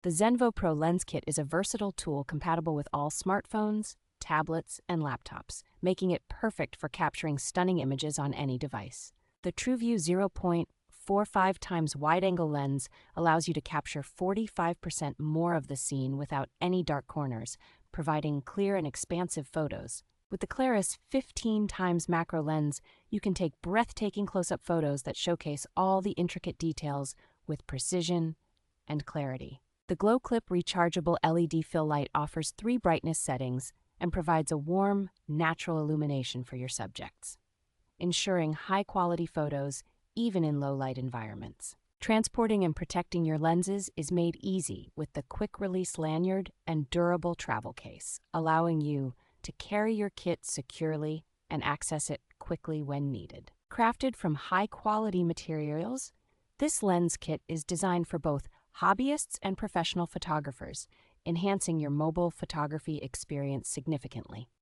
The Xenvo Pro Lens Kit is a versatile tool compatible with all smartphones, tablets, and laptops, making it perfect for capturing stunning images on any device. The TruView 0.45 times wide-angle lens allows you to capture 45% more of the scene without any dark corners, providing clear and expansive photos. With the Clarus 15 times macro lens, you can take breathtaking close-up photos that showcase all the intricate details with precision and clarity. The GlowClip rechargeable LED fill light offers 3 brightness settings and provides a warm, natural illumination for your subjects, ensuring high-quality photos even in low-light environments. Transporting and protecting your lenses is made easy with the quick-release lanyard and durable travel case, allowing you to carry your kit securely and access it quickly when needed. Crafted from high-quality materials, this lens kit is designed for both hobbyists and professional photographers, enhancing your mobile photography experience significantly.